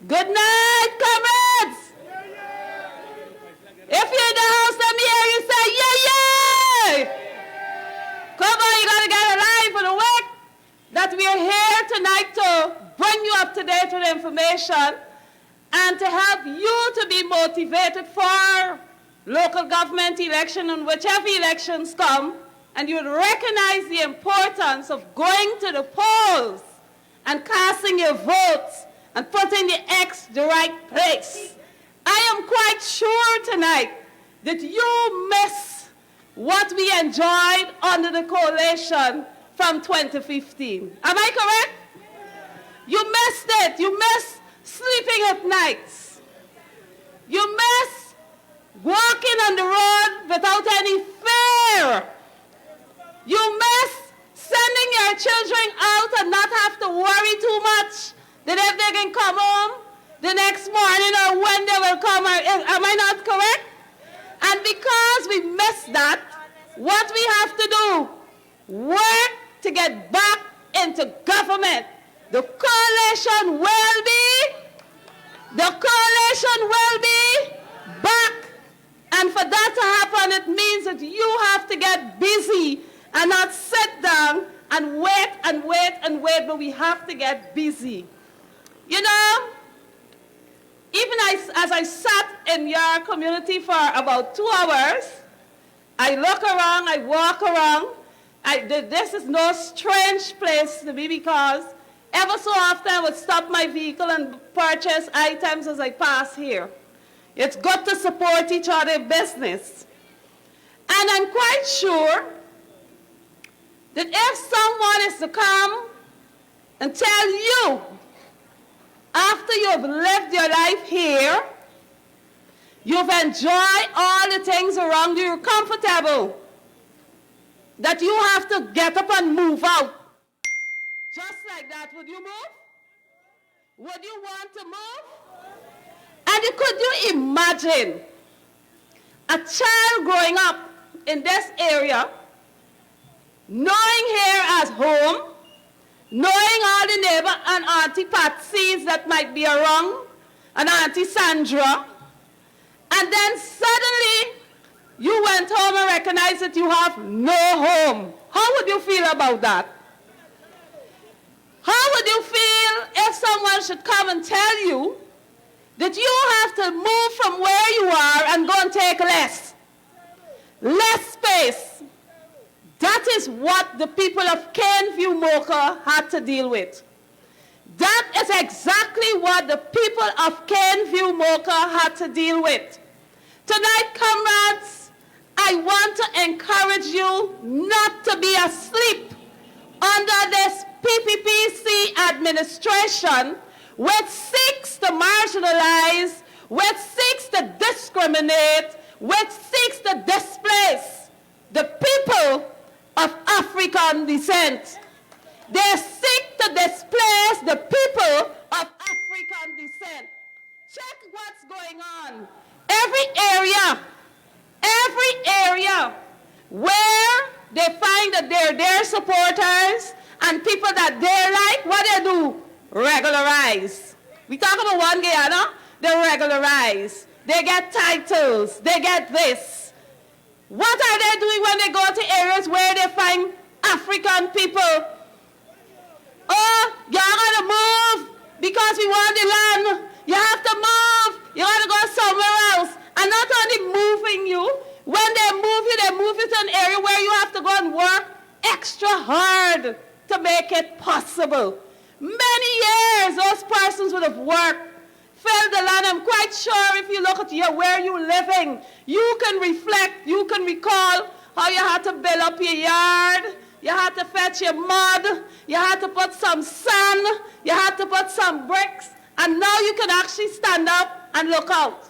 Good night, comrades. If you're in the house, let me hear you say, yeah, yeah. Come on, you got to get alive for the work that we are here tonight to bring you up to date with information and to help you to be motivated for local government election and whichever elections come, and you would recognize the importance of going to the polls and casting your votes and putting the X the right place. I am quite sure tonight that you miss what we enjoyed under the coalition from 2015. Am I correct? You missed it. You missed sleeping at nights. You miss walking on the road without any fear. You miss sending your children out and not have to worry too much that if they can come home the next morning or when they will come. Am I not correct? And because we missed that, what we have to do, work to get back into government. The coalition will be back. And for that to happen, it means that you have to get busy and not sit down and wait and wait and wait, but we have to get busy. You know, even as I sat in your community for about 2 hours, I look around, I walk around. This is no strange place to me because ever so often I would stop my vehicle and purchase items as I pass here. It's good to support each other's business. And I'm quite sure that if someone is to come and tell you, after you've lived your life here, you've enjoyed all the things around you, you're comfortable, that you have to get up and move out. Just like that, would you move? Would you want to move? And could you imagine a child growing up in this area, knowing here as home, knowing all the neighbor and Auntie Patsy's that might be around, and Auntie Sandra, and then suddenly you went home and recognized that you have no home. How would you feel about that? How would you feel if someone should come and tell you that you have to move from where you are and go and take less space? That is what the people of Caneview Mocha had to deal with. That is exactly what the people of Caneview Mocha had to deal with. Tonight, comrades, I want to encourage you not to be asleep under this PPPC administration, which seeks to marginalize, which seeks to discriminate, which seeks to displace the people of African descent. They seek to displace the people of African descent. Check what's going on. Every area where they find that they're their supporters and people that they like, what they do? Regularize. We talk about one Guyana, they regularize. They get titles, they get this. What are they doing when they go to areas where they find African people? Oh, you're going to move because we want the land. You have to move. You got to go somewhere else. And not only moving you, when they move you to an area where you have to go and work extra hard to make it possible. Many years those persons would have worked, filled the land. I'm quite sure if you look at where you're living, you can reflect, you can recall how you had to build up your yard, you had to fetch your mud, you had to put some sand, you had to put some bricks, and now you can actually stand up and look out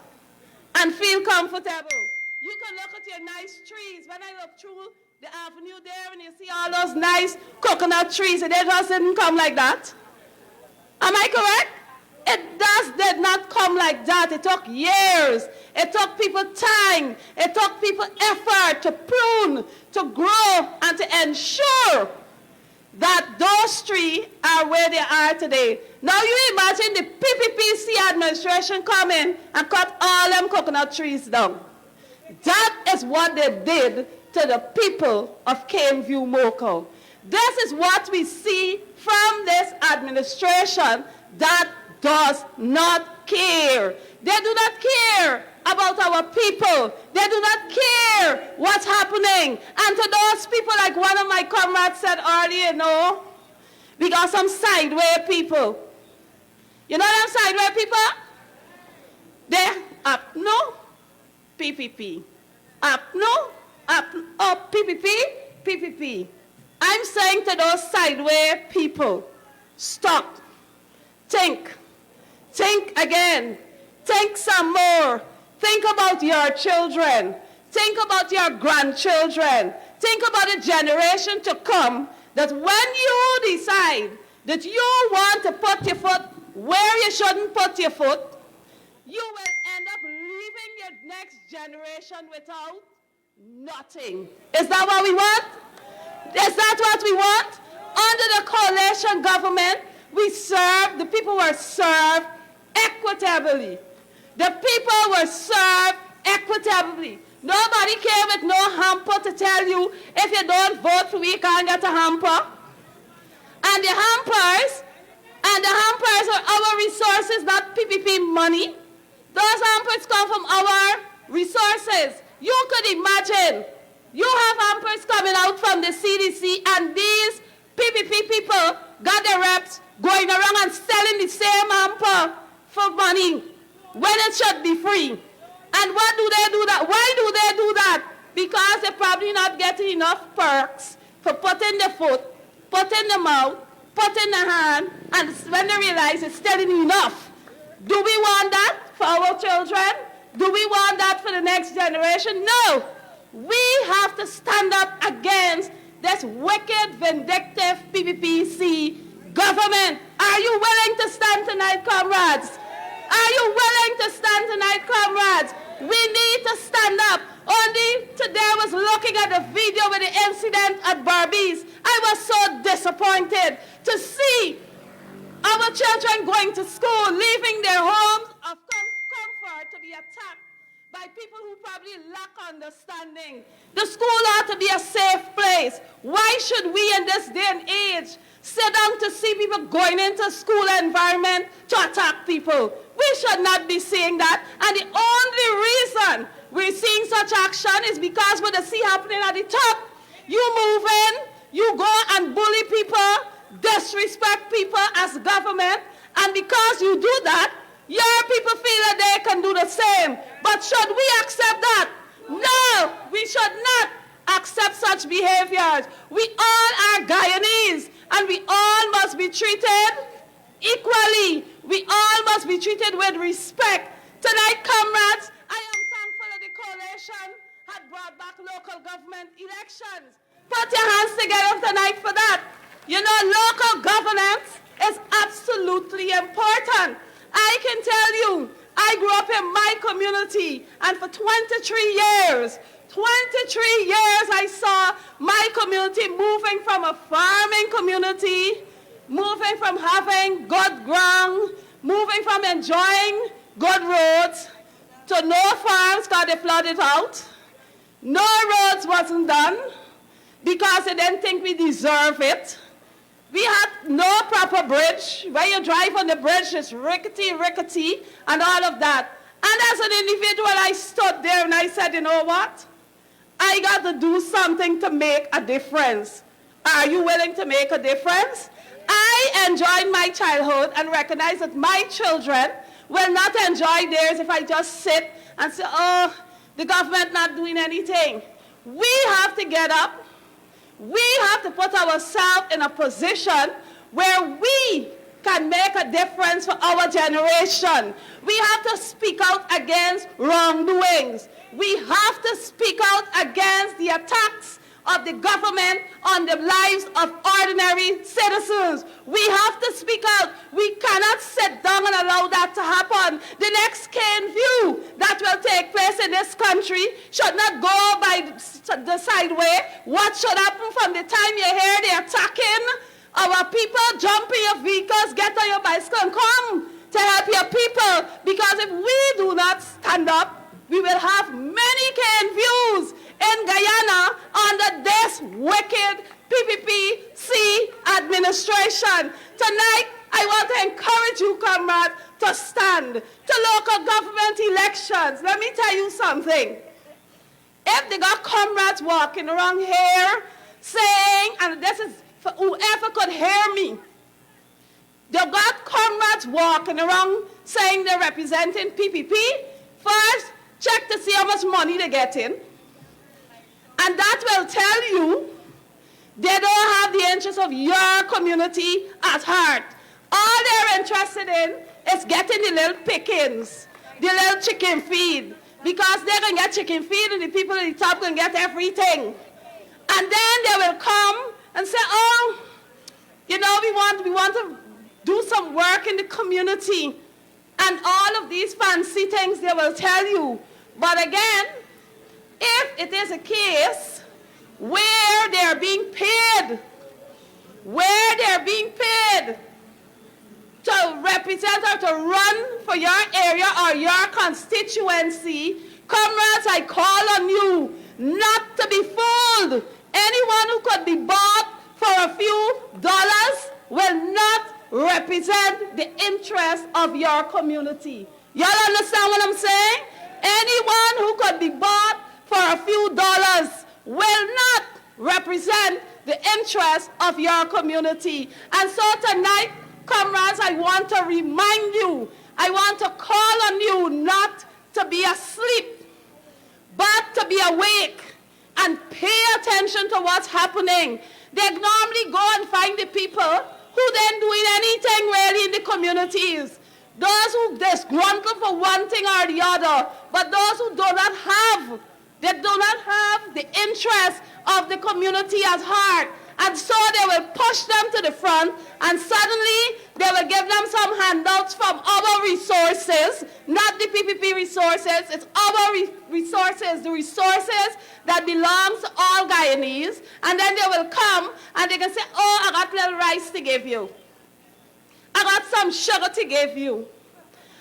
and feel comfortable. You can look at your nice trees. When I look through the avenue there and you see all those nice coconut trees, they just didn't come like that. Am I correct? It did not come like that. It took years. It took people time. It took people effort to prune, to grow, and to ensure that those trees are where they are today. Now you imagine the PPPC administration come in and cut all them coconut trees down. That is what they did to the people of Caneview Moco. This is what we see from this administration that does not care. They do not care about our people. They do not care what's happening. And to those people, like one of my comrades said earlier, you know, we got some sideway people. You know them sideway people? They're up, no? PPP. Up, no? Up, PPP, PPP. I'm saying to those sideway people, stop. Think. Think again. Think some more. Think about your children. Think about your grandchildren. Think about the generation to come, that when you decide that you want to put your foot where you shouldn't put your foot, you will end up leaving your next generation without nothing. Is that what we want? Is that what we want? Under the coalition government, we serve, the people were served equitably. The people were served equitably. Nobody came with no hamper to tell you if you don't vote for me, you can't get a hamper. And the hampers are our resources, not PPP money. Those hampers come from our resources. You could imagine, you have hampers coming out from the CDC, and these PPP people got their reps going around and selling the same hamper for money when it should be free. And what do they do that? Why do they do that? Because they're probably not getting enough perks for putting the foot, putting the mouth, putting the hand, and when they realize it's still enough. Do we want that for our children? Do we want that for the next generation? No. We have to stand up against this wicked, vindictive PPPC government. Are you willing to stand tonight, comrades? Are you willing to stand tonight, comrades? We need to stand up. Only today I was looking at the video with the incident at Barbies. I was so disappointed to see our children going to school, leaving their homes of comfort to be attacked by people who probably lack understanding. The school ought to be a safe place. Why should we in this day and age sit down to see people going into school environment to attack people? We should not be seeing that. And the only reason we're seeing such action is because what they see happening at the top. You move in, you go and bully people, disrespect people as government, and because you do that, your people feel that they can do the same. But should we accept that? No, we should not accept such behaviors. We all are Guyanese, and we all must be treated equally. We all must be treated with respect. Tonight, comrades, I am thankful that the coalition had brought back local government elections. Put your hands together tonight for that. You know, local governance is absolutely important. I can tell you, I grew up in my community, and for 23 years I saw my community moving from a farming community, moving from having good ground, moving from enjoying good roads, to no farms because they flooded out. No roads wasn't done because they didn't think we deserve it. We had no proper bridge. When you drive on the bridge, it's rickety, and all of that. And as an individual, I stood there and I said, you know what? I got to do something to make a difference. Are you willing to make a difference? I enjoyed my childhood and recognize that my children will not enjoy theirs if I just sit and say, oh, the government not doing anything. We have to get up. We have to put ourselves in a position where we can make a difference for our generation. We have to speak out against wrongdoings. We have to speak out against the attacks of the government on the lives of ordinary citizens. We have to speak out. We cannot sit down and allow that to happen. The next Caneview that will take place in this country should not go by the sideway. What should happen from the time you hear the attacking our people? Jump in your vehicles, get on your bicycle and come to help your people. if we do not stand up, we will have many cane views in Guyana under this wicked PPPC administration. Tonight, I want to encourage you, comrades, to stand to local government elections. Let me tell you something. If they got comrades walking around here saying, and this is for whoever could hear me, they got comrades walking around saying they're representing PPP. First, check to see how much money they're getting. And that will tell you they don't have the interests of your community at heart. All they're interested in is getting the little pickings, the little chicken feed, because they're going to get chicken feed and the people at the top going to get everything. And then they will come and say, oh, you know, we want to do some work in the community. And all of these fancy things they will tell you. But again, if it is a case where they're being paid, to represent or to run for your area or your constituency, comrades, I call on you not to be fooled. Anyone who could be bought for a few dollars will not represent the interest of your community. Y'all understand what I'm saying? Anyone who could be bought for a few dollars will not represent the interest of your community. And so tonight, comrades, I want to remind you, I want to call on you not to be asleep, but to be awake and pay attention to what's happening. They normally go and find the people who then doing anything really in the communities. Those who disgruntled for one thing or the other, but those who do not have the interest of the community at heart. And so they will push them to the front, and suddenly they will give them some handouts from our resources, not the PPP resources. It's our resources, the resources that belongs to all Guyanese. And then they will come and they can say, oh, I got a little rice to give you. I got some sugar to give you.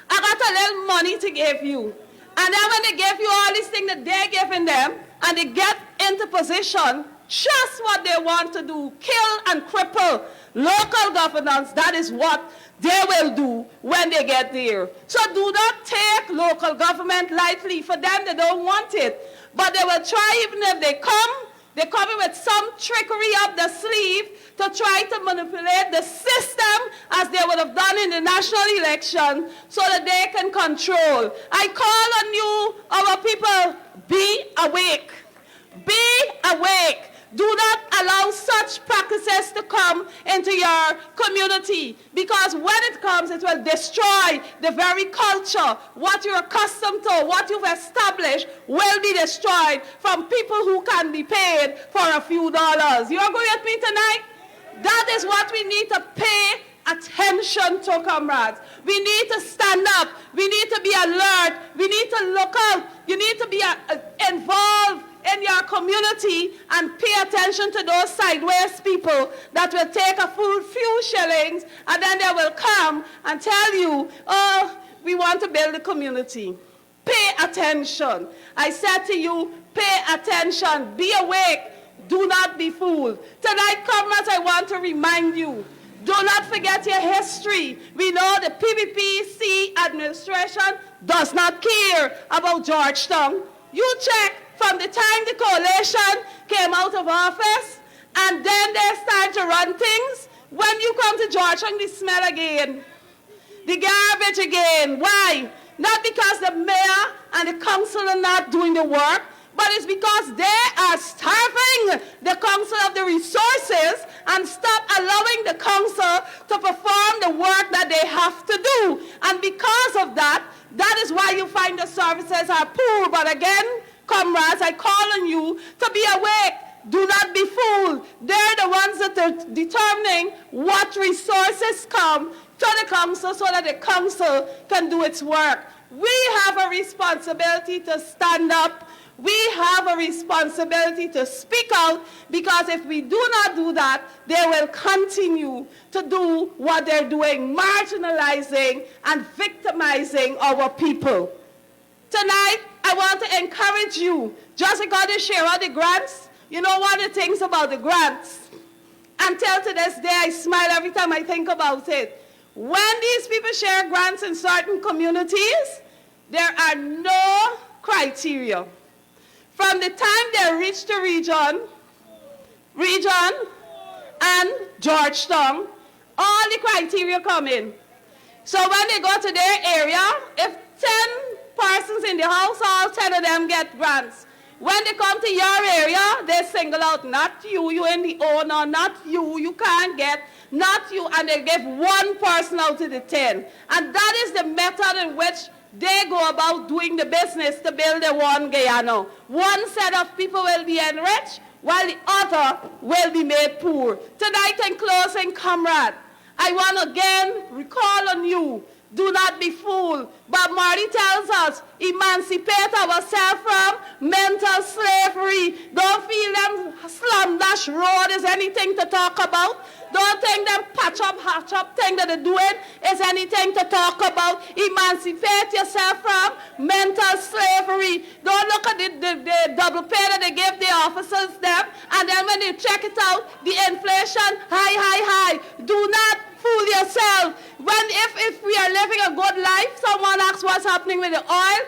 I got a little money to give you. And then when they give you all these things that they're giving them, and they get into position, just what they want to do, kill and cripple local governance. That is what they will do when they get there. So do not take local government lightly. For them, they don't want it. But they will try, even if they come in with some trickery up the sleeve to try to manipulate the system as they would have done in the national election so that they can control. I call on you, our people, be awake. Be awake. Do not allow such practices to come into your community, because when it comes, it will destroy the very culture. What you're accustomed to, what you've established will be destroyed from people who can be paid for a few dollars. You agree with me tonight? That is what we need to pay attention to, comrades. We need to stand up. We need to be alert. We need to look out. You need to be involved in your community and pay attention to those sideways people that will take a few shillings and then they will come and tell you, oh, we want to build a community. Pay attention. I said to you, pay attention. Be awake. Do not be fooled. Tonight, comrades, I want to remind you, do not forget your history. We know the PPPC administration does not care about Georgetown. You check from the time the coalition came out of office, and then they start to run things. When you come to Georgetown, they smell again. The garbage again. Why? Not because the mayor and the council are not doing the work, but it's because they are starving the council of the resources and stop allowing the council to perform the work that they have to do. And because of that, that is why you find the services are poor. But again, comrades, I call on you to be awake. Do not be fooled. They're the ones that are determining what resources come to the council so that the council can do its work. We have a responsibility to stand up. We have a responsibility to speak out, because if we do not do that, they will continue to do what they're doing, marginalizing and victimizing our people. Tonight, I want to encourage you, just because they share out the grants, you know one of the things about the grants, until to this day I smile every time I think about it. When these people share grants in certain communities, there are no criteria. From the time they reach the region and Georgetown, all the criteria come in. So when they go to their area, if 10 persons in the household, 10 of them get grants. When they come to your area, they single out, not you, you in the owner, not you, you can't get, not you, and they give one person out of the 10. And that is the method in which they go about doing the business to build the one Guyana. One set of people will be enriched, while the other will be made poor. Tonight, in closing, comrade, I want to again recall on you, do not be fooled. Bob Marley tells us, emancipate ourselves from mental slavery. Don't feel them slum dash road is anything to talk about. Don't think them patch up, hatch up thing that they're doing is anything to talk about. Emancipate yourself from mental slavery. Don't look at the double pay that they give the officers them, and then when they check it out, the inflation, high. Do not fool yourself. If we are living a good life, someone asks what's happening with the oil.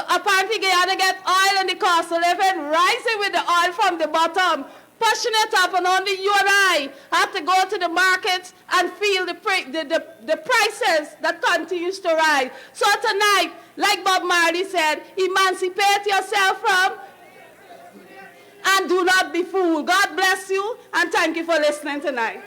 Apparently Guyana get oil and the cost of living rising with the oil from the bottom, pushing it up, and only you and I have to go to the markets and feel the prices that continues to rise. So tonight, like Bob Marley said, emancipate yourself from and do not be fooled. God bless you, and thank you for listening tonight.